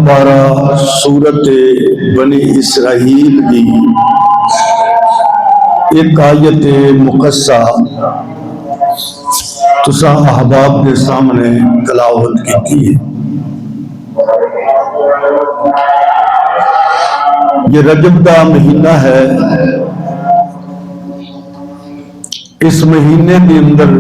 پارا سورت بنی اسرائیل کی ایک آیت مقصہ تساں احباب کے سامنے تلاوت کی ہے۔ یہ رجب کا مہینہ ہے۔ اس مہینے کے اندر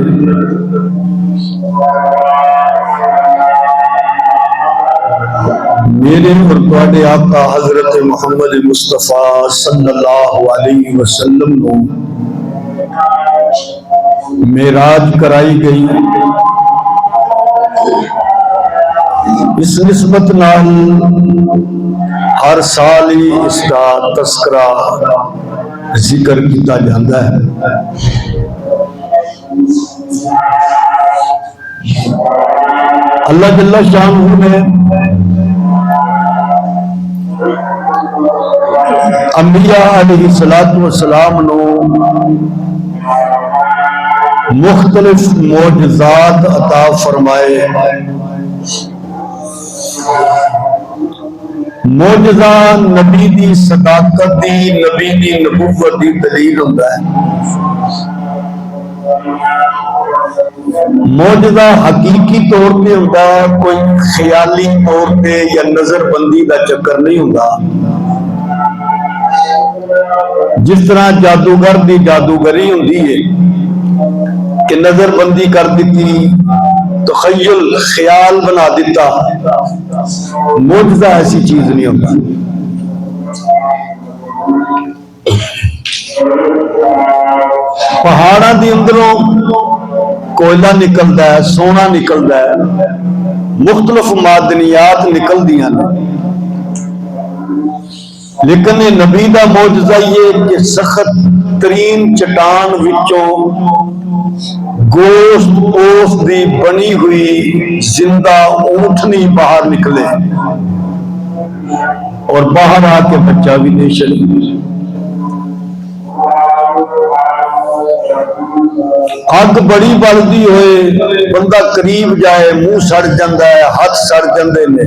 میرے اور تواڈے آقا حضرت محمد مصطفیٰ صلی اللہ علیہ وسلم نو معراج کرائی گئی۔ اس نسبت نال ہر سال ہی اس کا تذکرہ ذکر کیتا جاتا ہے۔ اللہ جل شانہ نے انبیاء علیہ السلام نو مختلف معجزات عطا فرمائے۔ معجزہ نبی دی صداقت دی، نبی دی نبوت دی دلیل ہوتا ہے۔ معجزہ حقیقی طور پہ ہوتا ہے، کوئی خیالی طور پہ یا نظر بندی دا چکر نہیں ہوتا۔ جس طرح جادوگر دی جادوگری ہوتی ہے کہ نظر بندی کر دیتی، تخیل خیال بنا دیتا، معجزہ ایسی چیز نہیں ہوتا۔ پہاڑاں دی اندروں کوئلہ نکلتا ہے، سونا نکلتا ہے، مختلف معدنیات نکل دیاں نے، لیکن یہ نبی دا معجزہ یہ کہ سخت ترین چٹان وچوں گوشت پوست دی بنی ہوئی زندہ اونٹنی باہر نکلے اور باہر آ کے بچہ بھی دے چلی۔ اگ بڑی بلدی ہوئے، بندہ قریب جائے منہ سڑ جاندہ ہے، ہاتھ سڑ جاندے نے،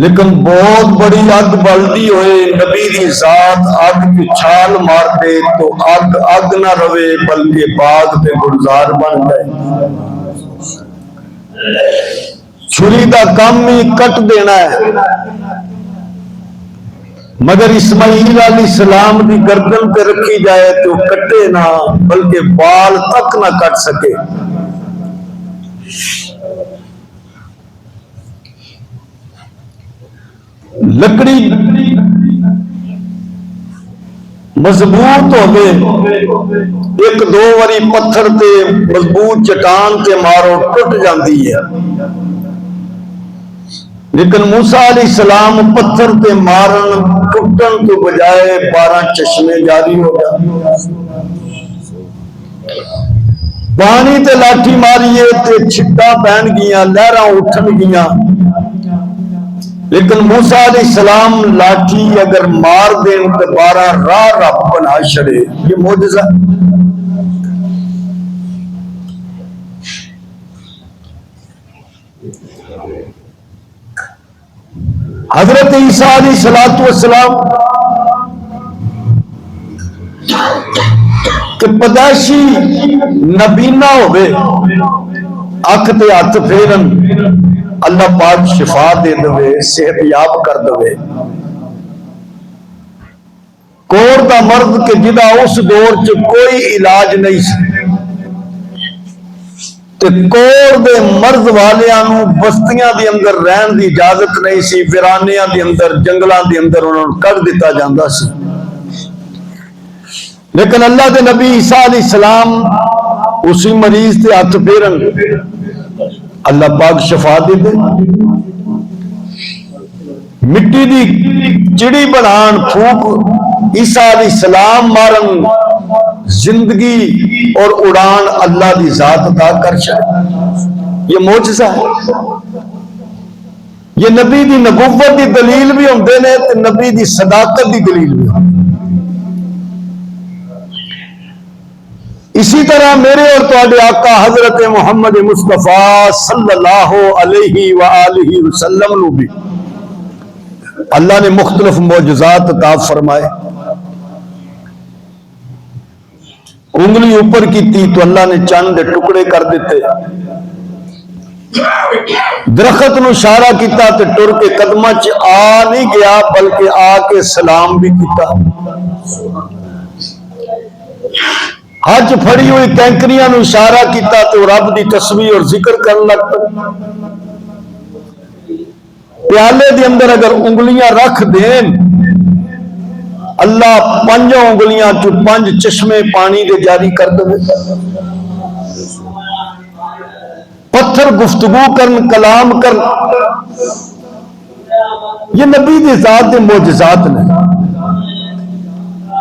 لیکن بہت بڑی اگ بلدی ہوئے، نبی دی ذات اگ کی چھال مار دے تو اگ نہ روے بلکہ باغ پہ گلزار بن جائے۔ چھری دا کام ہی کٹ دینا ہے، مگر اسماعیل علیہ السلام دی گردن پہ رکھی جائے تو کٹے نہ بلکہ بال تک نہ کٹ سکے۔ لکڑی مضبوط ہوئے، ایک دو واری پتھر تے مضبوط چٹان تے مارو ٹوٹ جاندی ہے، لیکن موسیٰ علیہ السلام پتھر تے مارن ٹوٹن تو بجائے 12 چشمے جاری ہو گیا۔ پانی تے لاٹھی ماریے تے چھٹا پہن گیا، لہراں اٹھن گیا، لیکن موسیٰ علیہ السلام لاٹھی اگر مار دیں تو 12 راہ رب بنا چھڑے۔ یہ معجزہ۔ حضرت عیسیٰ علیہ السلام کہ پیدائشی نبینا ہوئے، اکھ تے ہاتھ پھیرن، اللہ پاک شفا دے دوے، صحت یاب کر دوے۔ کور دا مرد کہ جدا اس دور چ کوئی علاج نہیں سی، تے کور دے مرد والیاں بستیاں دی اندر رہن دی اجازت نہیں سی، ویرانیاں دی اندر، جنگلاں دی اندر انہوں نے کر دیتا جاندہ سی، لیکن اللہ دے نبی عیسیٰ علیہ السلام اسی مریض تے ہاتھ پھیرن، اللہ پاک شفا دے دے۔ مٹی دی چڑی بنان پھوک عیسیٰ علیہ السلام مارن، زندگی اور اڑان اللہ دی ذات عطا کر چھڑے۔ یہ معجزہ ہے۔ یہ نبی دی نبوت دی دلیل بھی ہوندے نے تے نبی دی صداقت دی دلیل بھی ہوندے۔ اسی طرح میرے اور تواڈے آقا حضرت محمد مصطفیٰ صلی اللہ علیہ وآلہ وسلم نو بھی اللہ نے مختلف معجزات عطا فرمائے. انگلی اوپر کی تھی تو اللہ نے چاند دے ٹکڑے کر دیتے. درخت نو اشارہ کیتا تے ٹر کے قدمہ چ آ نہیں گیا بلکہ آ کے سلام بھی کیتا. ہاتھ پھڑی ہوئی کینکریاں نو اشارہ کیتا تو رب دی تسبیح اور ذکر کرن لگ پے. پیالے دے اندر اگر انگلیاں رکھ دین اللہ 5 انگلیاں چ 5 چشمے پانی دے جاری کر دے. پتھر گفتگو کرن کلام کرن یہ نبی دی ذات دے معجزات نے.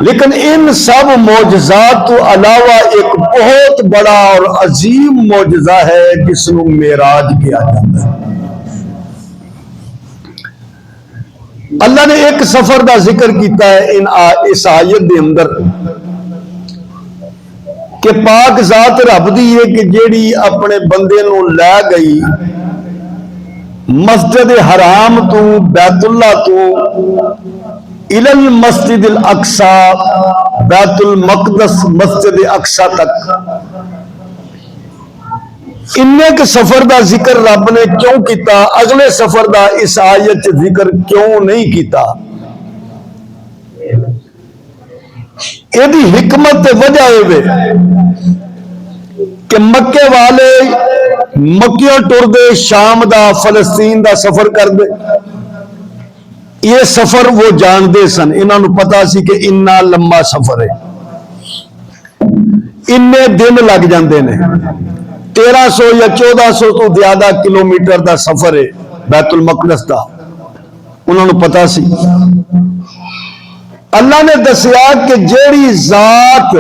لیکن ان سب معجزات تو علاوہ ایک بہت بڑا اور عظیم معجزہ ہے جس کو معراج کیا جاتا ہے. اللہ نے ایک سفر دا ذکر کیتا ہے اس آیت دے اندر کہ پاک ذات رب دی ہے کہ جیڑی اپنے بندے نو لے گئی مسجد حرام تو بیت اللہ تو الى المسجد الاقصی بیت المقدس مسجد اقصی تک. اننے کے سفر دا ذکر رب نے کیوں کیتا؟ اگلے سفر دا اس آیت ذکر کیوں نہیں کیتا؟ یہ دی حکمت وجہ ہے کہ مکے والے مکیوں ٹر دے شام دا فلسطین دا سفر کر دے. یہ سفر وہ جان دے سن. انہاں نو پتا سی کہ اتنا لمبا سفر ہے, انے دن لگ جاندے نے. 1300 یا 1400 تو زیادہ کلومیٹر دا سفر ہے بیت المقدس دا. انہوں نے پتا سی. اللہ نے دسیا کہ جیڑی ذات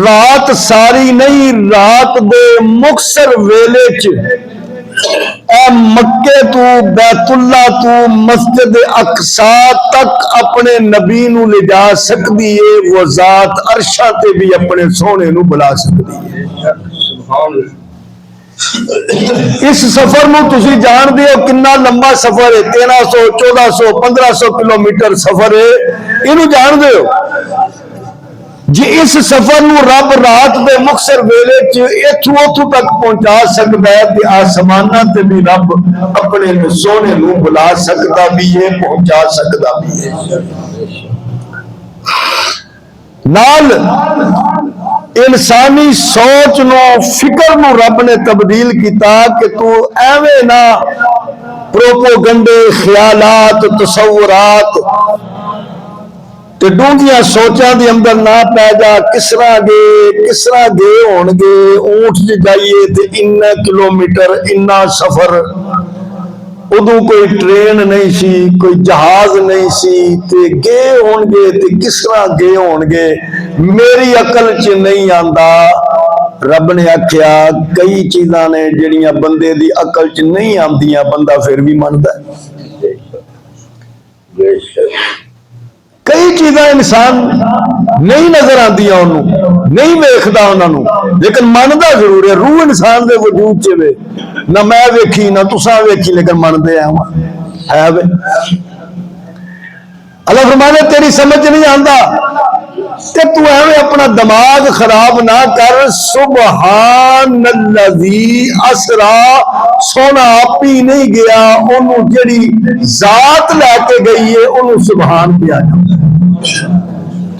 رات ساری نہیں رات دے مختصر ویلے چ اے مکے تو بیت اللہ تو مسجد اقصی تک اپنے نبی نو لے جا سکتی ہے, وہ ذات عرشاں تے بھی اپنے سونے نو بلا سکتی ہے. اس سفر نو تسی جان دیو کنا لمبا سفر ہے. 1300 1400 1500 کلومیٹر سفر ہے. اینو جان دیو جی اس سفر نو رب رات دے مختصر ویلے چ ایتھوں اوتھوں تک پہنچا سکدا ہے تے آسماناں تے بھی رب اپنے سونے نو بلا سکدا بھی ہے, پہنچا سکدا بھی ہے. نال انسانی سوچ نو فکر نو رب نے تبدیل کیتا کہ تو ایویں نہ پروپوگنڈے خیالات تصورات تے ڈونگیاں سوچاں دی اندر نہ پی جا. کس طرح گے ہون گے, اونٹ جے جائیے تے اتنا کلومیٹر اتنا سفر. ادو کوئی ٹرین نہیں سی, کوئی جہاز نہیں سی, تے گئے ہون گے تے کس طرح گئے ہون گے میری عقل چ نہیں آندا. رب نے آکھیا کئی چیزاں نے جڑیاں بندے دی عقل چ نہیں آندیاں بندہ پھر بھی مندا ہے. کئی چیزاں انسان نہیں نظر آندیاں انہوں, نہیں ویکھدا انہاں نوں, لیکن مندا ضرور ہے. روح انسان دے وجود چ وے, نہ میں ویکھی نہ تساں ویکھی لیکن مندے ہے وے. اللہ فرمانے تیری سمجھ نہیں آندا تے تو ایویں اپنا دماغ خراب نہ کر. سبحان الذی اسرا, سونا آپ ہی نہیں گیا, انہوں جڑی ذات لے کے گئی ہے انہوں سبحان پہ آ جاتا.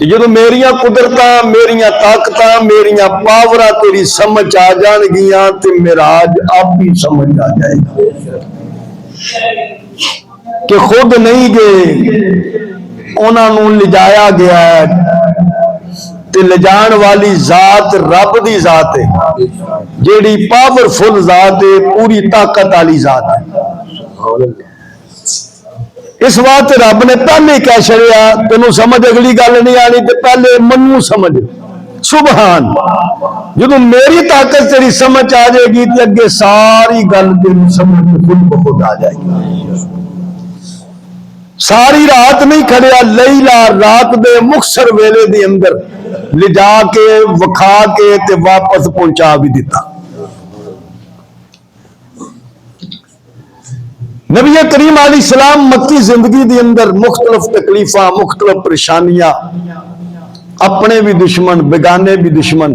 جدو میریاں قدرتاں میریاں طاقتاں میریاں پاوراں تیری سمجھ آ جان گیاں تے معراج آپ ہی سمجھ آ جائے گا کہ خود نہیں گئے, انہاں نوں لجایا گیا ہے. تے لجان والی ذات رب دی ذات ہے, جیڑی پاورفل ذات ہے, پوری طاقت والی ذات ہے. اس واسطے رب نے پہلے کہہ چھڑیا, تینوں سمجھ اگلی گل نہیں آنی تے پہلے منو سمجھ سبحان. جدو میری طاقت تیری سمجھ آ جائے گی تے اگے ساری گل تیری سمجھ خود بخود آ جائے گی. ساری رات نہیں کھڑیا، لیلا رات دے مختصر ویلے دے اندر لے جا کے وکھا کے تے واپس پہنچا بھی دیتا۔ نبی کریم علیہ السلام مکی زندگی دے اندر مختلف تکلیفاں، مختلف پریشانیاں، اپنے بھی دشمن بیگانے بھی دشمن،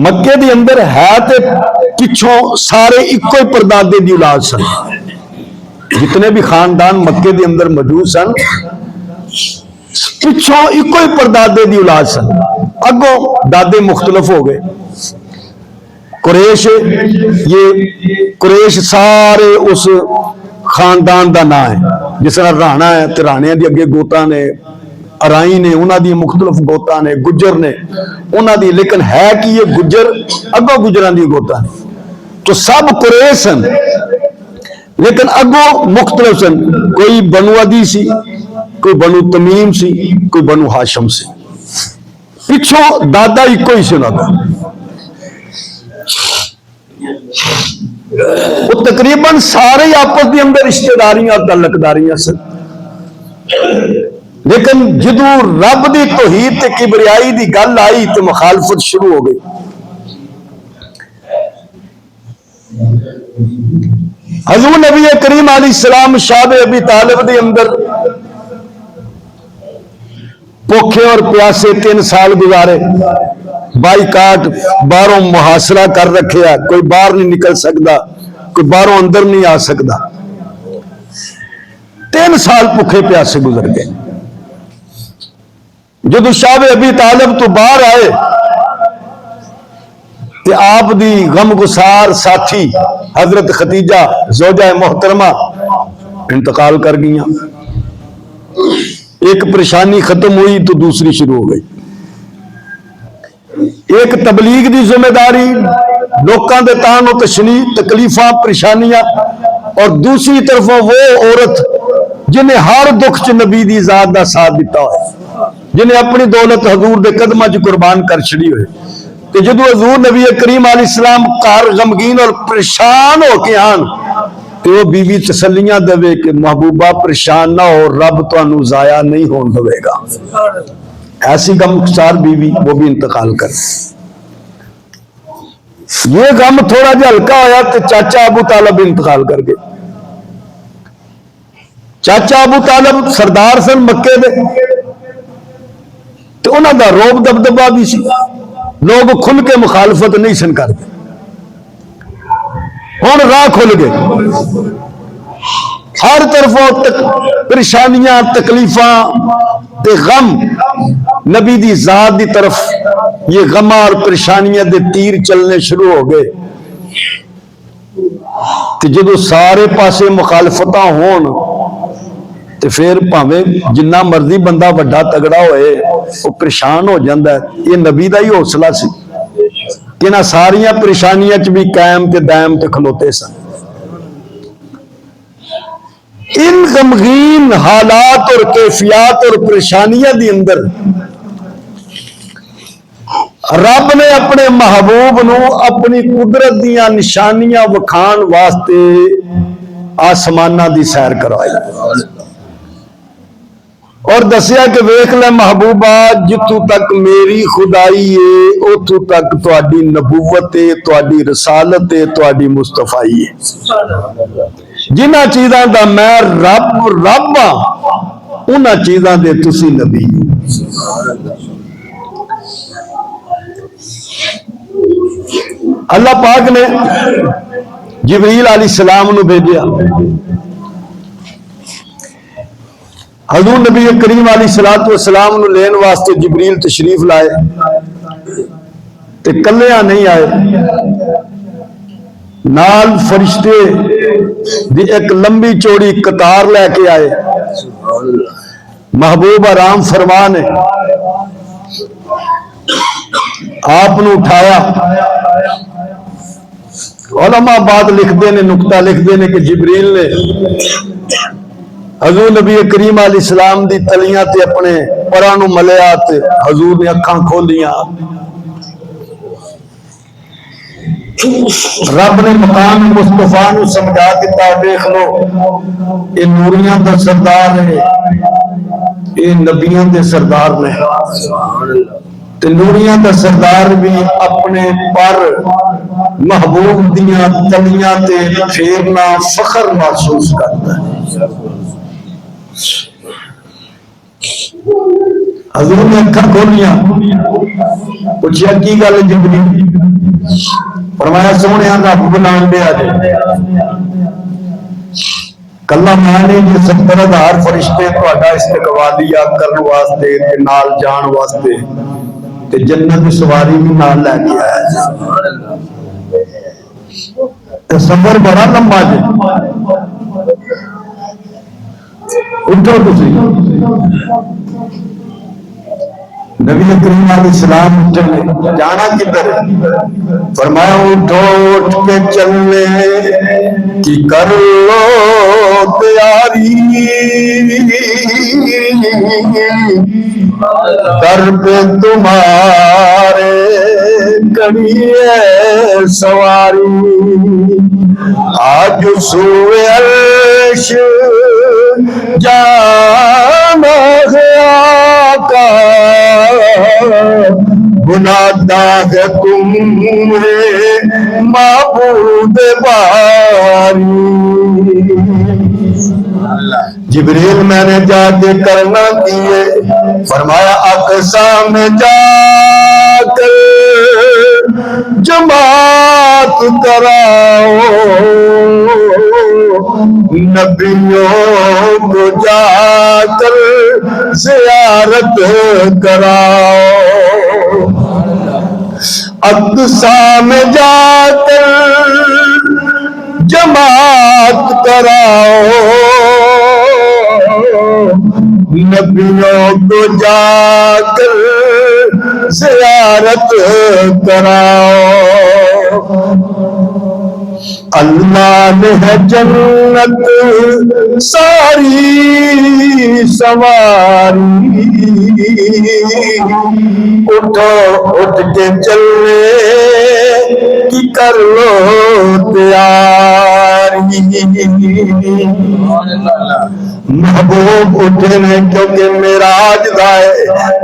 مکے دی اندر ہے تے پچھوں سارے ایکو ہی پردادے دی اولاد سن، جتنے بھی خاندان مکے دی اندر موجود سن پچھوں ایکو ہی پردادے دی اولاد سن، اگوں دادے مختلف ہو گئے۔ قریش، یہ قریش سارے اس خاندان دا نام ہے، جس طرح رانا ہے تے رانے دی اگے گوتاں نے، ارائی نے انہاں دی مختلف گوتاں نے، گجر نے انہاں دی، لیکن ہے کہ یہ گجر اگوں گجراں دی گوتاں نے، تو سب قریش سن لیکن اگوں مختلف سن، کوئی بنو عدی سی، کوئی بنو تمیم سی، کوئی بنو ہاشم سی، پچھوں دادا ایک ہی سنا تھا۔ وہ تقریباً سارے آپس کے اندر رشتہ داریاں اور تعلق داریاں سن، لیکن جدو رب دی توحید تے کبریائی دی گل آئی تو مخالفت شروع ہو گئی۔ حضور نبی کریم علیہ السلام شاب ابی طالب دے اندر بھوکے اور پیاسے 3 سال گزارے، بائی کاٹ باہروں محاصرہ کر رکھیا، کوئی باہر نہیں نکل سکتا، کوئی باہروں اندر نہیں آ سکتا، 3 سال بھوکے پیاسے گزر گئے۔ جدو شاب ابی طالب تو باہر آئے تے آپ دی غم گسار ساتھی حضرت خدیجہ زوجہ محترمہ انتقال کر گئیں۔ ایک پریشانی ختم ہوئی تو دوسری شروع ہو گئی۔ ایک تبلیغ دی ذمہ داری، لوکاں دے تان و تشنیع، تکلیفاں، پریشانیاں، اور دوسری طرف وہ عورت جنہیں ہر دکھ چ نبی دی ذات دا ساتھ دیتا ہوئے، جنہیں اپنی دولت حضور دے قدمہ چ قربان کر چھڑی ہوئے، کہ جدو حضور نبی کریم علیہ السلام کار غمگین اور پریشان ہو کے آن تو وہ بیوی تسلیاں دے کہ محبوبہ پریشان نہ ہو، رب تانوں ضائع نہیں ہون دے گا۔ ایسی غمگسار بیوی، وہ بھی انتقال کر۔ یہ غم تھوڑا جا ہلکا ہویا تو چاچا ابو طالب انتقال کر گئے۔ چاچا ابو طالب سردار سن مکے دے، تو انہاں دا روب دبدبہ بھی سی، لوگ کھل کے مخالفت نہیں سن کرتے۔ ہن راہ کھل گئے، ہر طرفوں پریشانیاں، تکلیفاں تے غم، نبی دی ذات دی طرف یہ غماں اور پریشانیاں دے تیر چلنے شروع ہو گئے۔ تے جدو سارے پاسے مخالفتاں ہون تے پھر پاویں جنہ مرضی بندہ بڑا تگڑا ہوئے وہ پریشان ہو جاندہ ہے۔ یہ نبی دا ہی حوصلہ سی کہ نہ ساریاں پریشانیاں چ بھی قائم تے دائم تے کھلوتے سن۔ ان غمگین حالات اور کیفیات اور پریشانیاں دی اندر رب نے اپنے محبوب نو اپنی قدرت دیاں نشانیاں وکھان واسطے آسمانہ دی سیر کروائی اور دسیا کہ ویکھ لے محبوبہ، جتوں تک میری خدائی ہے اتوں تک تہاڈی نبوت ہے، تہاڈی رسالت ہے، تہاڈی مصطفائی ہے۔ جنہ چیزاں دا میں رب ہاں انہاں چیزاں دے تسی نبی۔ اللہ پاک نے جبریل علیہ السلام نو بھیجیا، حضور نبی کریم علیہ السلام نو لین واسطے جبریل تشریف لائے تے کلیاں نہیں آئے، نال فرشتے دی ایک لمبی چوڑی قطار لے کے آئے۔ محبوب آرام فرمان ہے، آپ نو اٹھایا۔ علماء بعد لکھ دینے، نقطہ لکھ دینے کہ جبریل نے حضور نبی کریم علیہ السلام دی تلیاں تے اپنے پرانو ملیا تے حضور نے اکھاں کھولیاں رب نے مقام مصطفیٰ نو سمجھا دیتا، دیکھ لو یہ نوریاں دا سردار ہے، یہ نبیاں دے سردار نے، تے نوریاں دا سردار بھی اپنے پر محبوب دیاں تلیاں تے پھیرنا فخر محسوس کرتا ہے۔ حضور نے اکھاں کھولیاں، پوچھیا کی گل جبریل؟ فرمایا سونے رب بلان دیا جائے کلا میں نے یہ 70,000 فرشتے تہاڈا استقبالیہ کرن واسطے تے نال جان واسطے تے جنت کی سواری بھی نال لے کے آیا تے سفر بڑا لمبا جے۔ اٹھو تسی، نبی کریم علیہ السلام اٹھے، جانا کدھر ہے؟ فرمایا اٹھو اٹھ کے چلنے کی کر لو تیاری، در پہ تمہارے کڑی ہے سواری، آج سوئے عرش جانا ہے آقا، بناتا ہے تمہیں معبود باری۔ جبریل میں نے جا کے کرنا کیے، فرمایا اقصا میں جا کر جماعت کراؤ، نبیوں کو جا کر زیارت کراؤ، اقصا میں جا کر جماعت کراؤ، نبیوں کو جا کر زیارت کراؤ۔ اللہ نے ہے جنت ساری سواری، اٹھو اٹھ کے چلے کی کر لو تیاری۔ محبوب اٹھے نے کیونکہ معراج دائے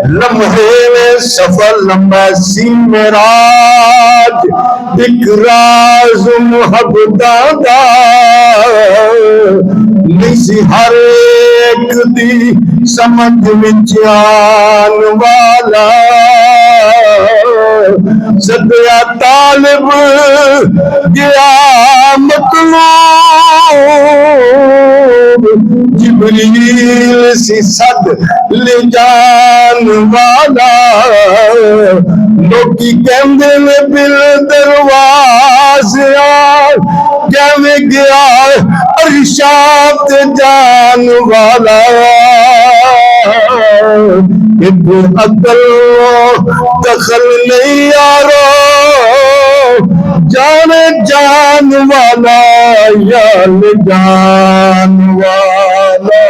لمحے میں سفر لمبا سی، معراج ایک راز محبتاں دا نہیں سی ہر ایک دی سمجھ وچ آن والا، صدیا طالب گیا مطلوب، جبریل سی صد لے جان والا، لوکی کہندے میں بل دروازہ کیویں گیا ارشاد جان والا، ایک عقل دخل نہیں یارو، جان جان والا یار جان والا۔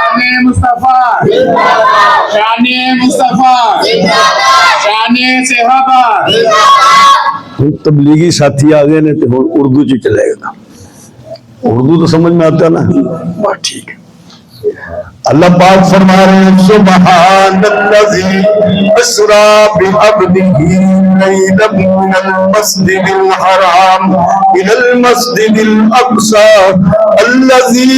شان مصطفیٰ، شان مصطفیٰ، شان صحابہ۔ تبلیغی ساتھی آ گئے نے تو اردو چ چلے گا، اردو تو سمجھ میں آتا نا، بات ٹھیک ہے۔ اللہ پاک فرما رہے ہیں سبحان الذی اسریٰ بعبدہ لیلا من المسجد الحرام الی المسجد الاقصی الذی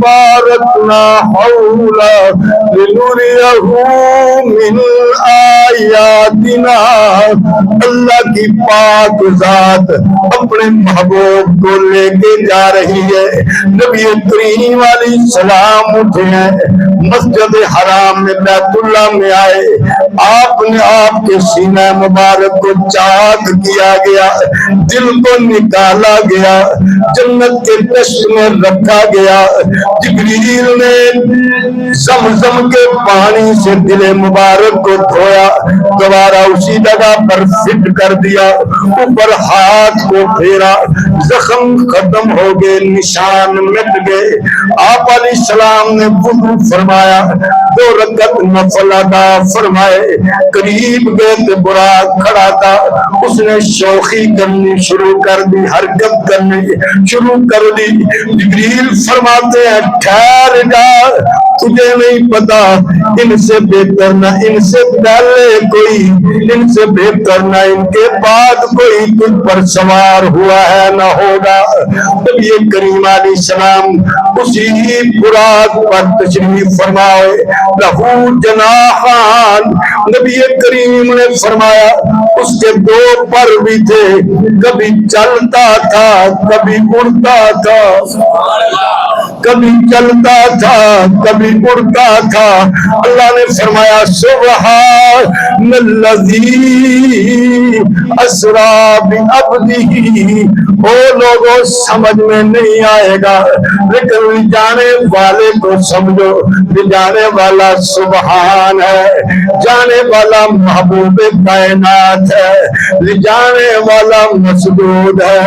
بارکنا حولہ لنریہ من آیاتنا۔ اللہ کی پاک ذات اپنے محبوب کو لے کے جا رہی ہے۔ نبی کریم علیہ السلام اٹھے ہیں، مسجد حرام میں بیت اللہ میں آئے، آپ نے آپ کے سینہ مبارک کو چاک کیا گیا، دل کو نکالا گیا، جنت کے دشت میں رکھا گیا۔ جبریل نے زمزم کے پانی سے دل مبارک کو دھویا، دوبارہ اسی جگہ پر فٹ کر دیا، اوپر ہاتھ کو پھیرا، زخم ختم ہو گئے، نشان مٹ گئے۔ آپ علیہ السلام نے وضو فرمایا، 2 رکعت نفل ادا فرمائے، قریب گئے تو براق کھڑا تھا، اس نے شوخی کرنی شروع کر دی، حرکت کرنی شروع کر دی۔ جبریل فرماتے ہیں ٹھہر جا، تجھے نہیں پتا ان سے بہتر نہ ان سے پہلے کوئی، ان سے بہتر نہ ان کے بعد کوئی تجھ پر سوار ہوا ہے نہ ہوگا۔ نبی کریم علیہ السلام اسی براق پر تشریف فرمائے، لہو جناحان، نبی کریم نے فرمایا اس کے 2 پر بھی تھے، کبھی چلتا تھا کبھی اڑتا تھا، کبھی چلتا تھا کبھی اڑتا تھا۔ اللہ نے فرمایا سبحان الذی اسریٰ بعبدہ، او لوگوں سمجھ میں نہیں آئے گا لیکن لے جانے والے کو سمجھو، لے جانے والا سبحان ہے، جانے والا محبوب کائنات ہے، لے جانے والا مسجود ہے،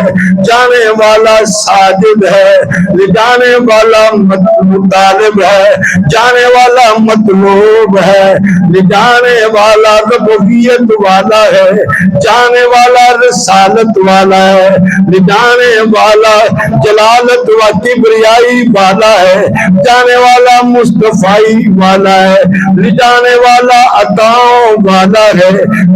جانے والا ساجد ہے، لے جانے والا مطالب ہے، جانے والا مطلوب ہے، لے جانے والا ربوبیت والا ہے، جانے والا رسالت والا ہے، لے جانے والا جلالت و کبریائی والا ہے، جانے والا مصطفی والا ہے، لے جانے والا عطاؤں والا ہے،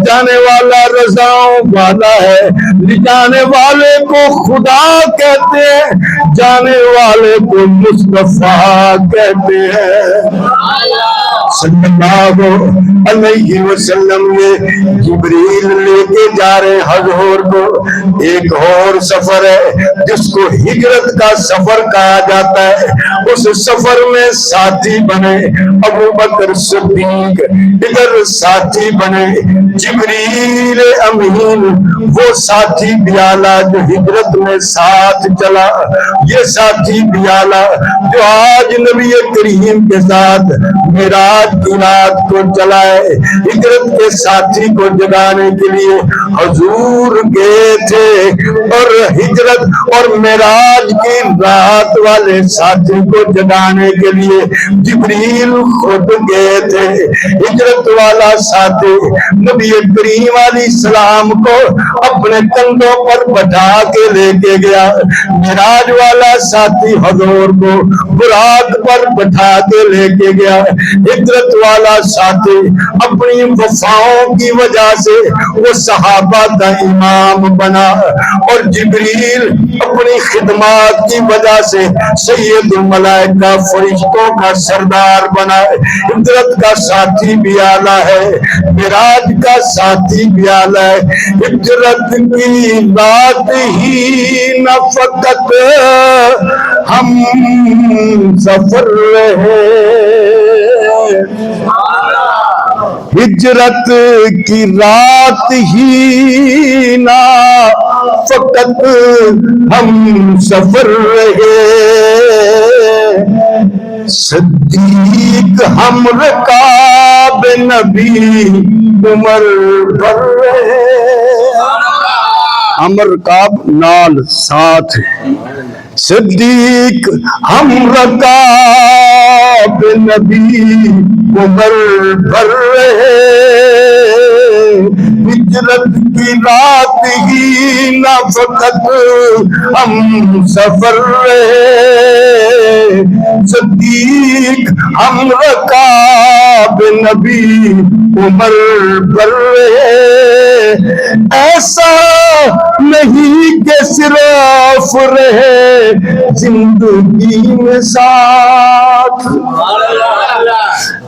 جانے والا رضاؤں والا ہے، لے جانے والے کو خدا کہتے ہیں، جانے والے کو مصطفیٰ کہتے ہیں۔ صلی اللہ علیہ وسلم نے جبریل لے کے جا رہے حضور کو، ایک اور سفر ہے جس کو ہجرت کا سفر کہا جاتا ہے، اس سفر میں ساتھی بنے ابو بکر صدیق، ادھر ساتھی بنے جبریل امین، وہ ساتھی بیالا جو ہجرت میں ساتھ چلا، یہ ساتھی بیالا جو آج نبی کریم کے ساتھ معراج کی رات کو چلائے، ہجرت کے ساتھی کو جگانے کے لیے حضور گئے تھے، اور ہجرت اور معراج کی رات والے ساتھی کو جگانے کے لیے جبریل خود گئے تھے۔ ہجرت والا ساتھی نبی کریم علیہ السلام کو اپنے کندھوں پر بٹھا کے لے کے گیا، معراج والا ساتھی حضور کو براق پر بٹھا کے لے کے گیا۔ ہجرت والا ساتھی اپنی وفاؤں کی وجہ سے وہ صحابہ کا امام بنا، اور جبریل اپنی خدمات کی وجہ سے سید الملائکہ فرشتوں کا سردار بنا۔ ہجرت کا ساتھی بھی اعلیٰ ہے، معراج کا ساتھی بھی اعلیٰ ہے۔ ہجرت کی بات ہی نہ فقط ہم سفر رہے، ہجرت کی رات ہی نہ فقط ہم سفر رہے، صدیق ہم رکاب نبی عمر بھر رہے۔ عمر کعب نال ساتھ، صدیق ہم رکاب نبی عمر بھر رہے، ہجرت کی رات ہی نہ فقط ہم سفر رہے، صدیق ہم رکاب نبی عمر بھر رہے۔ ایسا نہیں کہ صرف رہے زندگی میں ساتھ،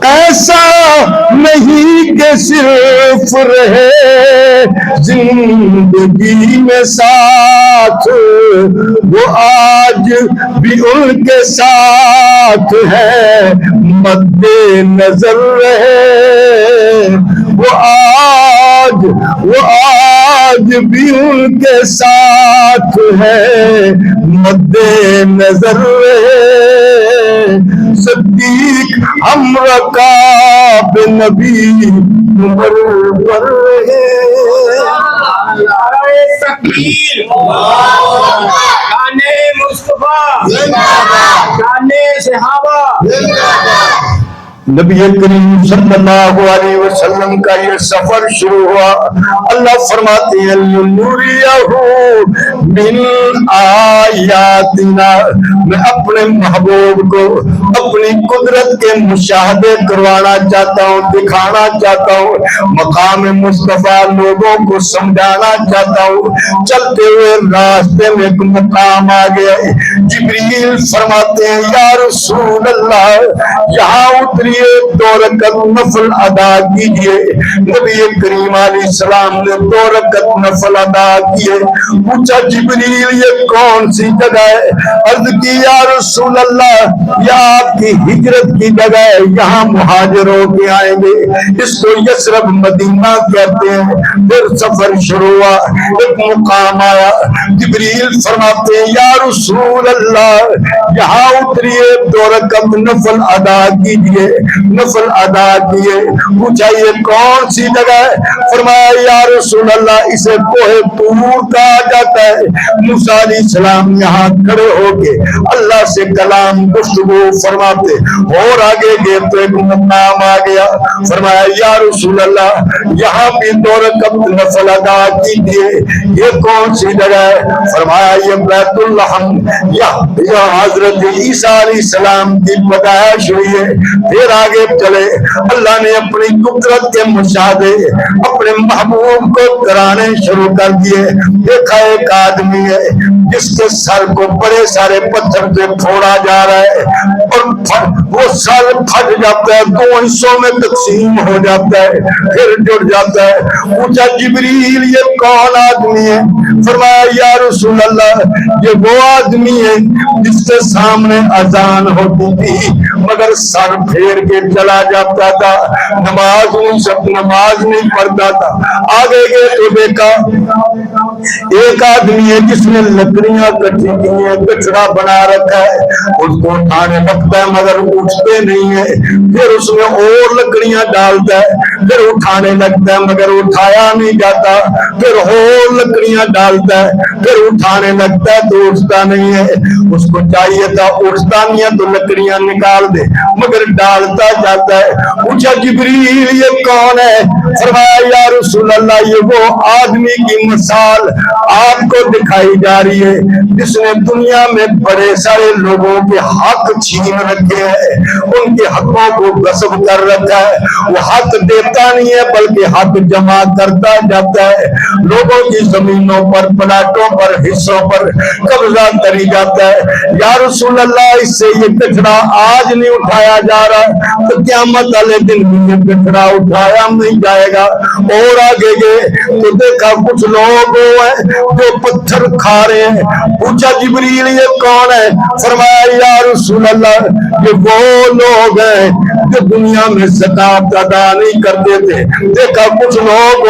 ایسا نہیں کہ صرف رہے زندگی میں ساتھ، وہ آج بھی ان کے ساتھ ہے مد نظر رہے، وہ آج بھی ان کے ساتھ ہے مد نظر رہے، صدیق ہم رکاب نبی عمر پر رہے. تکبیر، شان مصطفیٰ، شان صحابہ. نبی کریم صلی اللہ علیہ وسلم کا یہ سفر شروع ہوا. اللہ فرماتے ہیں لنُرِيَهُ مِنْ آیاتنا، میں اپنے محبوب کو اپنی قدرت کے مشاہدے کروانا چاہتا ہوں، دکھانا چاہتا ہوں، مقام مصطفیٰ لوگوں کو سمجھانا چاہتا ہوں. چلتے ہوئے راستے میں ایک مقام آ گیا. جبریل فرماتے ہیں یا رسول اللہ یہاں اتریے، 2 رکعت نفل ادا کیجئے. نبی کریم علیہ السلام نے 2 رکعت نفل ادا کیے. پوچھا جبریل یہ کون سی جگہ ہے؟ عرض کی یا رسول اللہ یہ آپ کی ہجرت کی جگہ ہے، یہاں مہاجر ہو کے آئیں گے، اس کو یثرب مدینہ کہتے ہیں. پھر سفر شروع ہوا. ایک مقام آیا. جبریل فرماتے ہیں یا رسول اللہ یہاں اتریے، 2 رکعت نفل ادا کیجئے. نفل ادا کیے. پوچھا یہ کون سی جگہ ہے؟ فرمایا یا رسول اللہ اسے کوہ طور کہا جاتا ہے. موسیٰ علیہ السلام یہاں کھڑے ہو کے اللہ سے کلام گفتگو فرماتے. اور آگے گئے تو ایک مقام آ گیا. فرمایا یا رسول اللہ یہاں بھی 2 رکعت نفل ادا کیجئے. یہ کون سی جگہ ہے؟ فرمایا یہ بیت الحم، یا حضرت عیسیٰ علیہ السلام کی پیدائش ہوئی ہے. پھر آگے چلے. اللہ نے اپنی قدرت کے مشاہدے اپنے محبوب کو کرانے شروع کر دیے. دیکھا ایک آدمی ہے جس کے سر کو بڑے سارے پتھر سے پھوڑا جا رہا ہے اور وہ سر پھٹ جاتا ہے، 2 حصوں میں تقسیم ہو جاتا ہے، پھر جڑ جاتا ہے. پوچھا جبریل یہ کون آدمی ہے؟ فرمایا یا رسول اللہ یہ وہ آدمی ہے جس کے سامنے اذان ہوتی تھی مگر سر پھیر کے چلا جاتا تھا، نماز نہیں پڑھتا تھا. آگے گئے تو دیکھا ایک آدمی ہے جس نے لکڑیاں کٹی کی ہیں، کچڑا بنا رکھا ہے، اس کو اٹھانے لگتا ہے مگر اٹھتے نہیں ہے. پھر اس میں اور لکڑیاں ڈالتا ہے، پھر اٹھانے لگتا ہے مگر اٹھایا نہیں جاتا. پھر اور لکڑیاں ڈالتا ہے، پھر اٹھانے لگتا ہے تو اٹھتا نہیں ہے. اس کو چاہیے تھا اٹھتا نہیں ہے تو لکڑیاں نکال دے مگر ڈالتا جاتا ہے. پوچھا جبریل یہ کون ہے؟ فرمایا یا رسول اللہ یہ وہ آدمی کی مثال آپ کو دکھائی جا رہی ہے جس نے دنیا میں بڑے سارے لوگوں کے حق چھین رکھے ہیں، ان کے حقوں کو غصب کر رکھا ہے. وہ حق دیتا نہیں ہے بلکہ حق جمع کرتا جاتا ہے. لوگوں کی زمینوں پر، پلاٹوں پر، حصوں پر قبضہ کری جاتا ہے. یا رسول اللہ اس سے یہ کچرا آج نہیں اٹھایا جا رہا تو قیامت والے دن بھی یہ کچرا اٹھایا نہیں جائے گا. اور آگے گئے تو دیکھا کچھ لوگ جو پتھر کھا رہے ہیں. پوچھا جبریل یہ کون ہے؟ فرمایا یا رسول اللہ یہ وہ لوگ ہیں جو دنیا میں زکات ادا نہیں کرتے تھے. دیکھا کچھ لوگ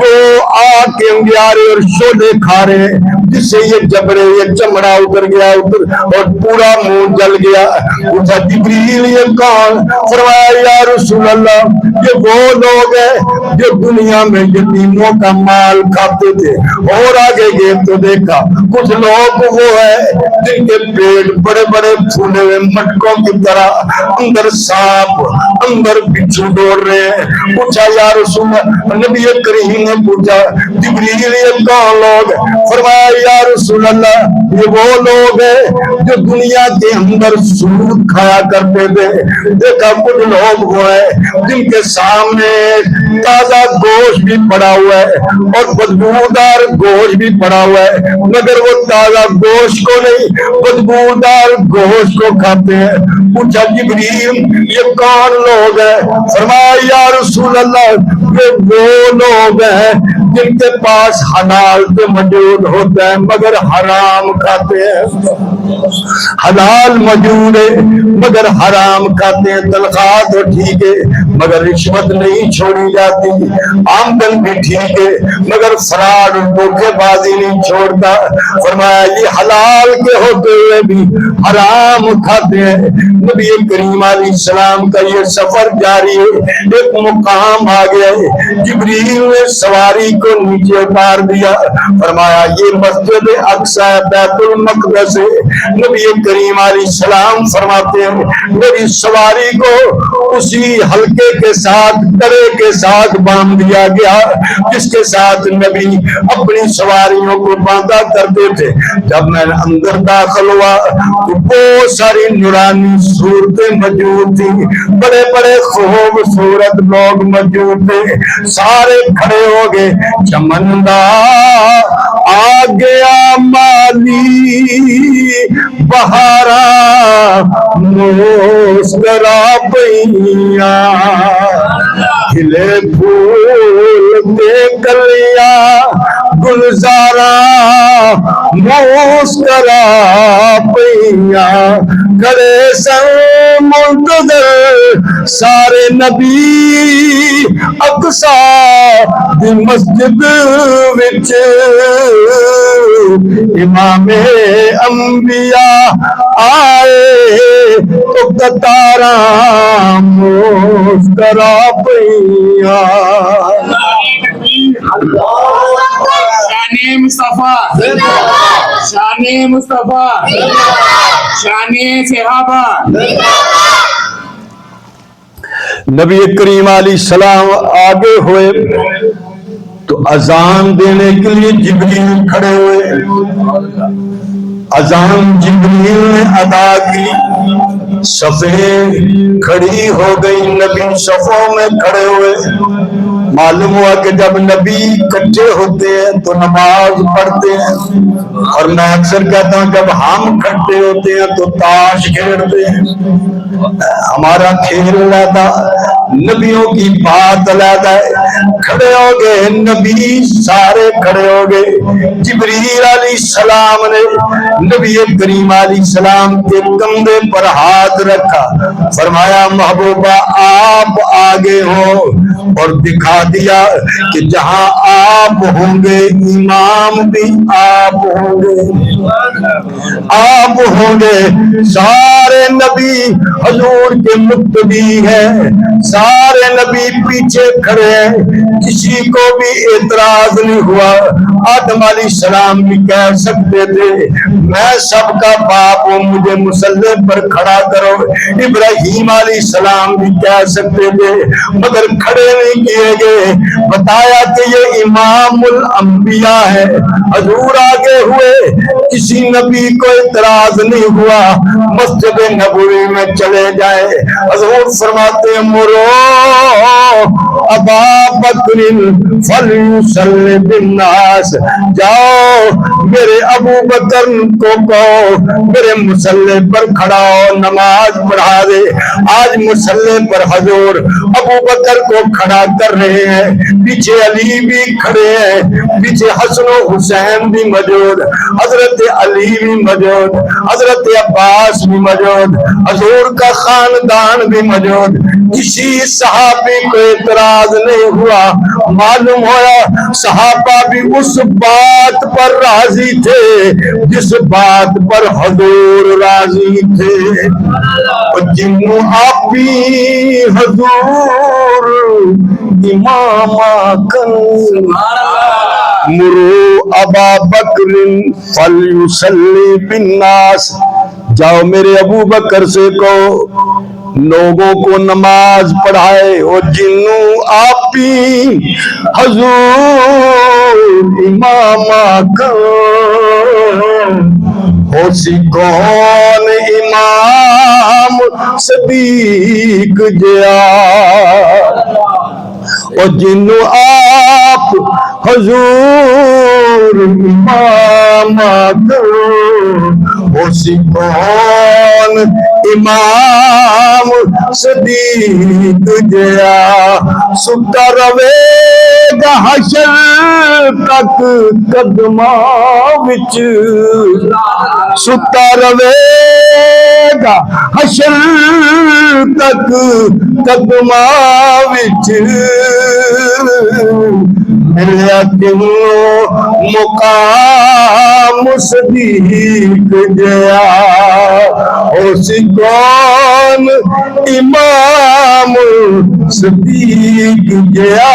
جو آگ کے انگیارے اور شولے کھا رہے ہیں جس سے یہ جبڑے یہ چمڑا اتر گیا اور پورا منہ جل گیا. پوچھا جبریل یہ کون؟ فرمایا یا رسول اللہ یہ وہ لوگ ہیں جو دنیا میں یتیموں کا مال کھاتے تھے. اور آگے گئے تو دیکھا کچھ لوگ وہ ہیں جن کے پیٹ بڑے بڑے پھولے ہوئے مٹکوں کی طرح، اندر سانپ اندر بچھو دوڑ رہے ہیں. پوچھا یا رسول اللہ، نبی کریم نے پوچھا جبریل یہ کون لوگ؟ فرمایا یا رسول اللہ یہ وہ لوگ ہیں جو دنیا کے اندر سود کھایا کرتے تھے. دیکھا کچھ لوگ وہ ہیں جن کے سامنے تازہ گوشت بھی پڑا ہوا ہے اور بدبودار گوشت بھی پڑا ہوا ہے مگر وہ تازہ گوشت کو نہیں بدبودار گوشت کو کھاتے ہیں. پوچھا جبریل یہ کون لوگ ہیں؟ فرمایا یا رسول اللہ یہ وہ لوگ ہیں جن کے پاس حلال تو موجود ہوتا ہے مگر حرام کھاتے ہیں، حلال موجود ہے مگر حرام کھاتے ہیں، تنخواہ تو ٹھیک ہے مگر رشوت نہیں چھوڑی جاتی، آمدن بھی ٹھیک ہے مگر فراڈ اور دھوکے بازی نہیں چھوڑتا۔ فرمایا یہ حلال کے ہوتے ہوئے بھی حرام کھاتے ہیں۔ نبی کریم علیہ السلام کا یہ سفر جاری ہے، ایک مقام آ گیا ہے، جبریل نے سواری کو نیچے اتار دیا، فرمایا یہ مسجد اقصی بیت المقدس ہے۔ نبی کریم علیہ السلام فرماتے ہیں میری سواری کو اسی حلقے کے ساتھ کڑے کے ساتھ باندھ دیا گیا جس کے ساتھ نبی اپنی سواریوں کو باندھا کرتے تھے۔ جب میں اندر داخل ہوا تو بہت ساری نورانی صورتیں موجود تھیں، بڑے بڑے خوبصورت لوگ موجود تھے، سارے کھڑے ہو گئے، چمندا آ گیا مالی بہارا مسکرا پئیاں، کھلے پھول دے کلیا گلزارا مسکرا پئیاں، کھڑے سن منتظر سارے نبی اقصی دی مسجد وچ، امام انبیاء آئے تو قطاراں مسکرا پئیاں۔ شان مصطفیٰ، شان مصطفیٰ، شان صحابہ۔ نبی کریم علیہ السلام آگے ہوئے تو اذان دینے کے لیے جبریل کھڑے ہوئے، اذان جبریل نے ادا کی، صفیں کھڑی ہو گئی، نبی صفوں میں کھڑے ہوئے۔ معلوم ہوا کہ جب نبی اکٹھے ہوتے ہیں تو نماز پڑھتے ہیں، اور میں اکثر کہتا ہوں جب ہم اکٹھے ہوتے ہیں تو تاش کھیلتے ہیں، ہمارا کھیل علیحدہ، نبیوں کی بات علیحدہ ہے۔ کھڑے ہو گئے نبی، سارے کھڑے ہو گئے، جبریل علیہ السلام نے نبی کریم علیہ السلام کے کندھے پر ہاتھ رکھا، فرمایا محبوبہ آپ آگے ہو، اور دکھا دیا کہ جہاں آپ ہوں گے امام بھی آپ ہوں گے، آپ ہوں گے۔ سارے نبی حضور کے مقتدی ہیں، سارے نبی پیچھے کھڑے ہیں، کسی کو بھی اعتراض نہیں ہوا۔ آدم علیہ السلام بھی کہہ سکتے تھے میں سب کا باپ ہوں، مجھے مصلی پر کھڑا کرو، ابراہیم علیہ السلام بھی کہہ سکتے تھے مگر کھڑے نہیں کیے گئے، بتایا کہ یہ امام الانبیاء ہے۔ حضور آگے ہوئے، کسی نبی کو اعتراض نہیں ہوا، مسجد نبوی میں چلے جائے۔ حضور فرماتے ہیں مرو ابا بکر فلیصلی بالناس، جاؤ میرے ابو بکر کو کہو میرے مصلی پر کھڑا ہو نماز پڑھا دے۔ آج مصلی پر حضور ابو بکر کو کھڑا کر رہے ہیں، پیچھے علی بھی کھڑے ہیں، پیچھے حسن و حسین بھی موجود، حضرت علی بھی موجود، حضرت عباس بھی موجود، حضور کا خاندان بھی موجود، کسی صحابی کو اعتراض نہیں ہوا۔ معلوم ہوا صحابہ بھی اس بات پر راضی تھے جس بات پر حضور راضی تھے، جنوں آپ بھی حضور امام کن، مرو ابا بکر فلیصلی بالناس، جاؤ میرے ابو بکر سے کہو لوگوں کو نماز پڑھائے، اور جنوں آپ بھی حضور امام کن، ہو سی کون امام صدیق جیا، اور جنوں آپ حضور امام کن، ہو سی کون امام صدیق جیا ستا رہے گا حشر تک قدماں وچ ستا رہے گا حشر تک قدماں وچ ملیا کنوں مقام صدیق جیا اسی کون امام صدیق جیا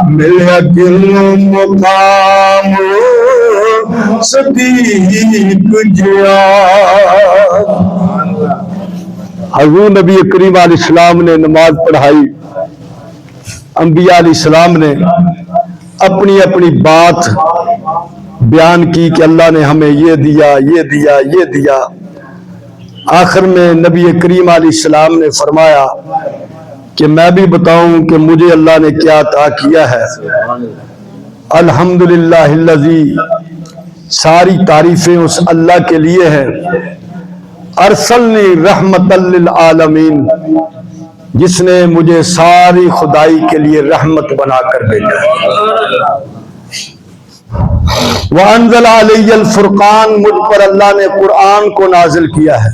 ملیا کنوں مقام صدیق جیا۔ حضور نبی کریم علیہ السلام نے نماز پڑھائی، انبیاء علیہ السلام نے اپنی اپنی بات بیان کی کہ اللہ نے ہمیں یہ دیا یہ دیا یہ دیا۔ آخر میں نبی کریم علیہ السلام نے فرمایا کہ میں بھی بتاؤں کہ مجھے اللہ نے کیا عطا کیا ہے۔ الحمدللہ الذی، ساری تعریفیں اس اللہ کے لیے ہیں، ارسلنی رحمت للعالمین، جس نے مجھے ساری خدائی کے لیے رحمت بنا کر بھیجا ہے۔ وَأَنزَلَ عَلَيَّ الْفُرْقَانَ، مجھ پر اللہ نے قرآن کو نازل کیا ہے۔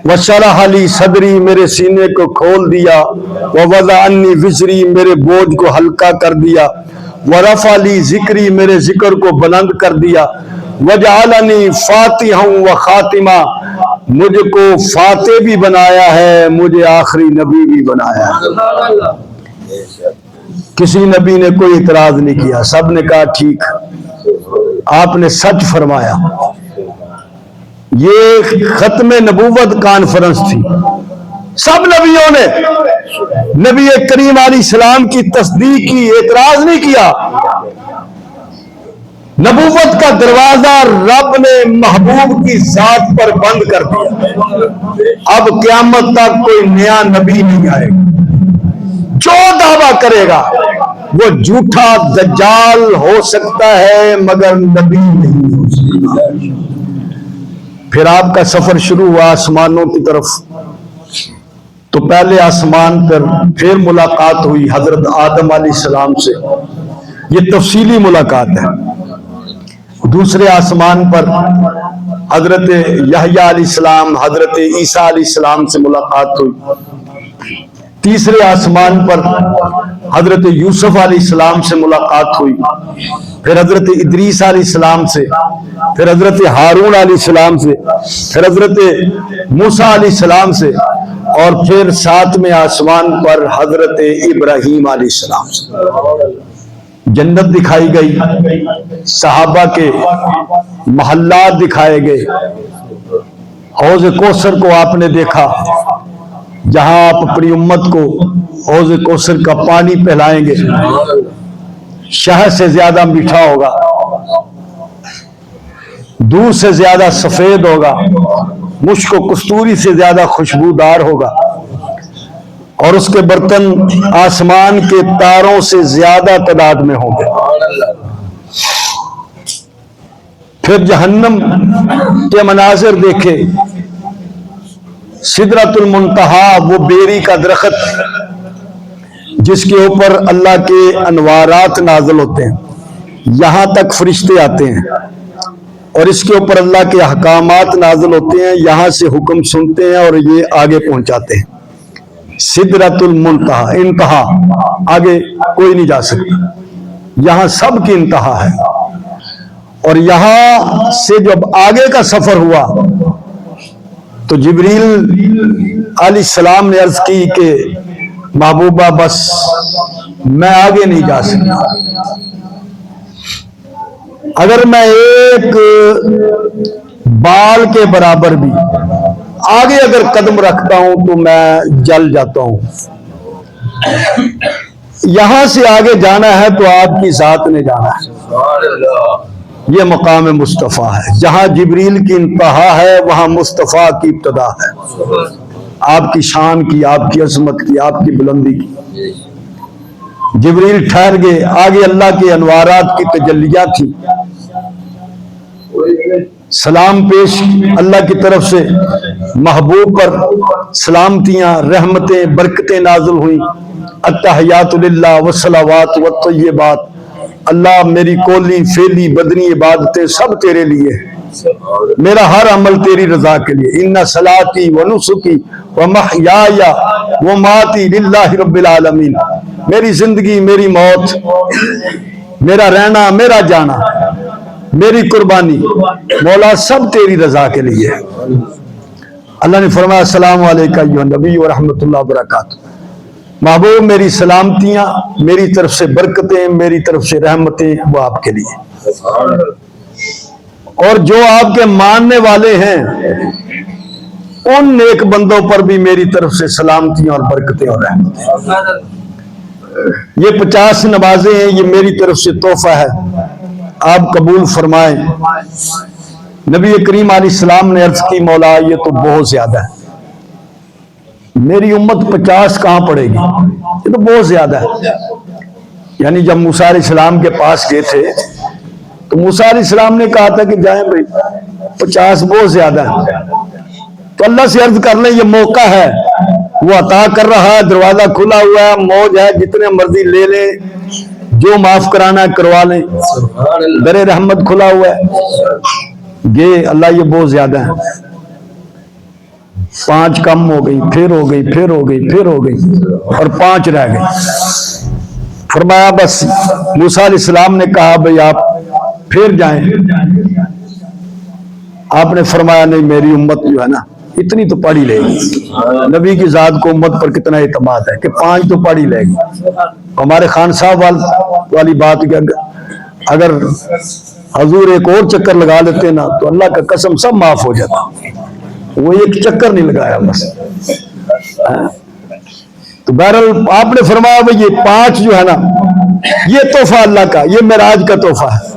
وَشَرَحَ لِي صَدْرِي، میرے سینے کو کھول دیا۔ وَوَضَعَ عَنِّي وِزْرِي، میرے بوجھ کو ہلکا کر دیا۔ وَرَفَعَ لِي ذِکْرِي، میرے ذکر کو بلند کر دیا۔ وَجَعَلَنِي فَاتِحًا وَخَاتِمًا، مجھ کو فاتح بھی بنایا ہے، مجھے آخری نبی بھی بنایا ہے۔ کسی نبی نے کوئی اعتراض نہیں کیا، سب نے کہا ٹھیک، آپ نے سچ فرمایا۔ یہ ختم نبوت کانفرنس تھی، سب نبیوں نے نبی کریم علیہ السلام کی تصدیق کی، اعتراض نہیں کیا۔ نبوت کا دروازہ رب نے محبوب کی ذات پر بند کر دیا۔ اب قیامت تک کوئی نیا نبی نہیں آئے گا، جو دعویٰ کرے گا وہ جھوٹا دجال ہو سکتا ہے مگر نبی نہیں ہو سکتا۔ پھر آپ کا سفر شروع ہوا آسمانوں کی طرف، تو پہلے آسمان پر پھر ملاقات ہوئی حضرت آدم علیہ السلام سے، یہ تفصیلی ملاقات ہے۔ دوسرے آسمان پر حضرت یحییٰ علیہ السلام حضرت عیسیٰ علیہ السلام سے ملاقات ہوئی۔ تیسرے آسمان پر حضرت یوسف علیہ السلام سے ملاقات ہوئی، پھر حضرت ادریس علیہ السلام سے، پھر حضرت ہارون علیہ السلام سے، پھر حضرت موسیٰ علیہ السلام سے، اور پھر ساتویں آسمان پر حضرت ابراہیم علیہ السلام سے۔ جنت دکھائی گئی، صحابہ کے محلات دکھائے گئے، حوض کوثر کو آپ نے دیکھا، جہاں آپ اپنی امت کو حوض کوثر کا پانی پلائیں گے، شہد سے زیادہ میٹھا ہوگا، دودھ سے زیادہ سفید ہوگا، مشک و کستوری سے زیادہ خوشبودار ہوگا، اور اس کے برتن آسمان کے تاروں سے زیادہ تعداد میں ہوں گے۔ پھر جہنم کے مناظر دیکھے، سدرۃ المنتہا، وہ بیری کا درخت جس کے اوپر اللہ کے انوارات نازل ہوتے ہیں، یہاں تک فرشتے آتے ہیں، اور اس کے اوپر اللہ کے احکامات نازل ہوتے ہیں، یہاں سے حکم سنتے ہیں اور یہ آگے پہنچاتے ہیں۔ سدرۃ المنتہا، انتہا، آگے کوئی نہیں جا سکتا، یہاں سب کی انتہا ہے۔ اور یہاں سے جب آگے کا سفر ہوا تو جبریل علیہ السلام نے عرض کی کہ محبوبہ بس میں آگے نہیں جا سکتا، اگر میں ایک بال کے برابر بھی آگے اگر قدم رکھتا ہوں تو میں جل جاتا ہوں۔ یہاں سے آگے جانا ہے تو آپ کی ذات نے جانا ہے، یہ مقام مصطفیٰ ہے۔ جہاں جبریل کی انتہا ہے وہاں مصطفیٰ کی ابتدا ہے، آپ کی شان کی، آپ کی عظمت کی، آپ کی بلندی کی۔ جبریل ٹھہر گئے، آگے اللہ کے انوارات کی تجلیات تھی، سلام پیش اللہ کی طرف سے محبوب پر سلامتیاں، رحمتیں، برکتیں نازل ہوئیں. التحیات للہ والصلوات والطیبات. اللہ میری کولی فیلی بدنی عبادتیں سب تیرے لیے ہیں، میرا ہر عمل تیری رضا کے لیے. ان صلاتی و نسکی و محیای و ماتی للہ رب العالمین. میری زندگی، میری موت، میرا رہنا، میرا جانا، میری قربانی مولا سب تیری رضا کے لیے. اللہ نے فرمایا السلام علیکم ایھا النبی و رحمۃ اللہ وبرکاتہ. محبوب میری سلامتیاں، میری طرف سے برکتیں، میری طرف سے رحمتیں وہ آپ کے لیے، اور جو آپ کے ماننے والے ہیں ان نیک بندوں پر بھی میری طرف سے سلامتیاں اور برکتیں اور رحمتیں. یہ 50 نمازیں ہیں، یہ میری طرف سے تحفہ ہے، آپ قبول فرمائیں. نبی کریم علیہ السلام نے عرض کی مولا یہ تو بہت زیادہ ہے، میری امت 50 کہاں پڑے گی، یہ تو بہت زیادہ ہے. یعنی جب موسیٰ علیہ السلام کے پاس گئے تھے تو موسیٰ علیہ السلام نے کہا تھا کہ جائیں بھائی 50 بہت زیادہ ہے. تو اللہ سے عرض کر لیں یہ موقع ہے، وہ عطا کر رہا ہے، دروازہ کھلا ہوا ہے، موج ہے، جتنے مرضی لے لیں، جو معاف کرانا ہے کروا لیں، در رحمت کھلا ہوا ہے. یہ اللہ یہ بہت زیادہ ہے. 5 کم ہو گئی، پھر ہو گئی، پھر ہو گئی، پھر ہو گئی، اور 5 رہ گئی. فرمایا بس. موسیٰ علیہ السلام نے کہا بھئی آپ پھر جائیں. آپ نے فرمایا نہیں، میری امت جو ہے نا اتنی تو پڑھ ہی لے گی. نبی کی ذات کو امت پر کتنا اعتماد ہے کہ 5 تو پڑھ ہی لے گی. ہمارے خان صاحب والی بات کہ اگر حضور ایک اور چکر لگا لیتے نا تو اللہ کا قسم سب معاف ہو جاتا. وہ ایک چکر نہیں لگایا بس. تو بہرحال آپ نے فرمایا بھئی یہ 5 جو ہے نا یہ تحفہ اللہ کا، یہ معراج کا تحفہ ہے.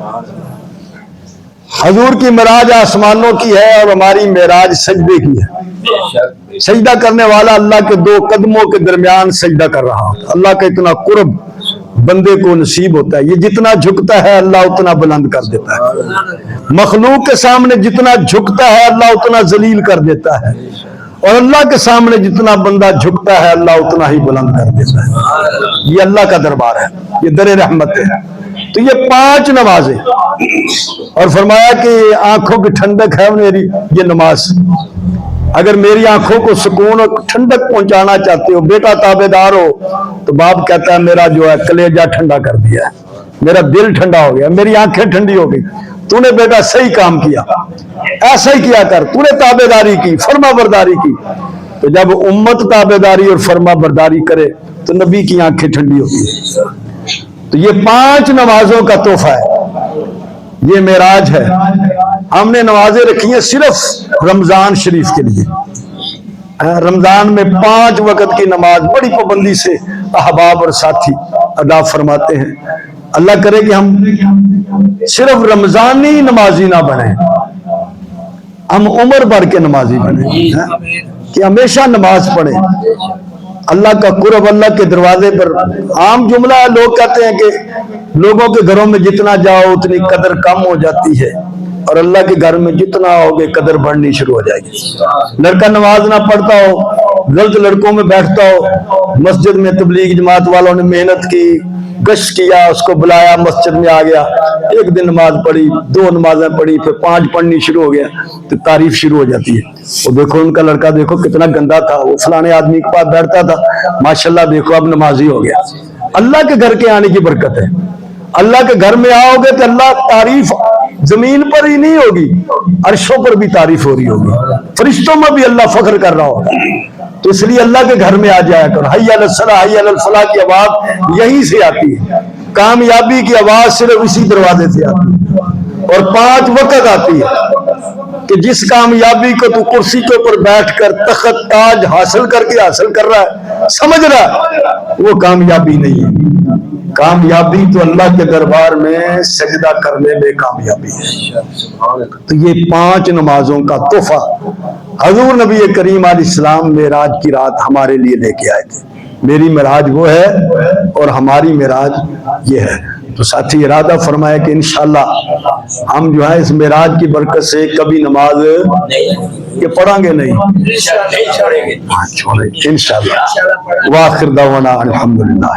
حضور کی معراج آسمانوں کی ہے اور ہماری معراج سجدے کی ہے. سجدہ کرنے والا اللہ کے 2 قدموں کے درمیان سجدہ کر رہا ہوتا. اللہ کا اتنا قرب بندے کو نصیب ہوتا ہے. یہ جتنا جھکتا ہے اللہ اتنا بلند کر دیتا ہے. مخلوق کے سامنے جتنا جھکتا ہے اللہ اتنا ذلیل کر دیتا ہے، اور اللہ کے سامنے جتنا بندہ جھکتا ہے اللہ اتنا ہی بلند کر دیتا ہے. یہ اللہ کا دربار ہے، یہ در رحمت ہے. تو یہ 5 نمازیں، اور فرمایا کہ آنکھوں کی ٹھنڈک ہے میری یہ نماز. اگر میری آنکھوں کو سکون اور ٹھنڈک پہنچانا چاہتے ہو، بیٹا تابعدار ہو تو باپ کہتا ہے میرا جو ہے کلیجہ ٹھنڈا کر دیا ہے، میرا دل ٹھنڈا ہو گیا، میری آنکھیں ٹھنڈی ہو گئی. تو نے بیٹا صحیح کام کیا، ایسا ہی کیا کر، تو نے تابعداری کی، فرما برداری کی. تو جب امت تابعداری اور فرما برداری کرے تو نبی کی آنکھیں ٹھنڈی ہوتی ہیں. تو یہ 5 نمازوں کا تحفہ ہے، یہ معراج ہے. ہم نے نمازیں رکھی ہیں صرف رمضان شریف کے لیے. رمضان میں 5 وقت کی نماز بڑی پابندی سے احباب اور ساتھی ادا فرماتے ہیں. اللہ کرے کہ ہم صرف رمضانی نمازی نہ بنیں، ہم عمر بھر کے نمازی بنیں کہ ہمیشہ نماز پڑھیں. اللہ کا قرب اللہ کے دروازے پر عام جملہ ہے. لوگ کہتے ہیں کہ لوگوں کے گھروں میں جتنا جاؤ اتنی قدر کم ہو جاتی ہے، اور اللہ کے گھر میں جتنا ہوگے قدر بڑھنی شروع ہو جائے گی. لڑکا نماز نہ پڑھتا ہو، غلط لڑکوں میں بیٹھتا ہو، مسجد میں تبلیغ جماعت والوں نے محنت کی، گشت کیا، اس کو بلایا، مسجد میں آ گیا، 1 دن نماز پڑھی، 2 نمازیں پڑھی، پھر 5 پڑھنی شروع ہو گیا تو تعریف شروع ہو جاتی ہے. وہ دیکھو ان کا لڑکا دیکھو کتنا گندا تھا، وہ فلانے آدمی کے پاس بیٹھتا تھا، ماشاءاللہ دیکھو اب نمازی ہو گیا. اللہ کے گھر کے آنے کی برکت ہے. اللہ کے گھر میں آؤ گے تو اللہ تعریف زمین پر ہی نہیں ہوگی، عرشوں پر بھی تعریف ہو رہی ہوگی، فرشتوں میں بھی اللہ فخر کر رہا ہوگا. تو اس لیے اللہ کے گھر میں آ جایا کرو. حی علی الصلاۃ، حی علی الفلاح کی آواز یہیں سے آتی ہے. کامیابی کی آواز صرف اسی دروازے سے آتی ہے. اور 5 وقت آتی ہے کہ جس کامیابی کو تو کرسی کے اوپر بیٹھ کر تخت تاج حاصل کر کے حاصل کر رہا ہے، سمجھ رہا ہے وہ کامیابی نہیں ہے. کامیابی تو اللہ کے دربار میں سجدہ کرنے میں کامیابی ہے. تو یہ 5 نمازوں کا تحفہ حضور نبی کریم علیہ السلام معراج کی رات ہمارے لیے لے کے آئے تھے. میری معراج وہ ہے اور ہماری معراج یہ ہے. تو ساتھی ارادہ فرمایا کہ انشاءاللہ ہم جو ہے اس معراج کی برکت سے کبھی نماز یہ پڑھیں گے نہیں، چھوڑیں گے انشاءاللہ۔ وآخر دعوانا الحمدللہ۔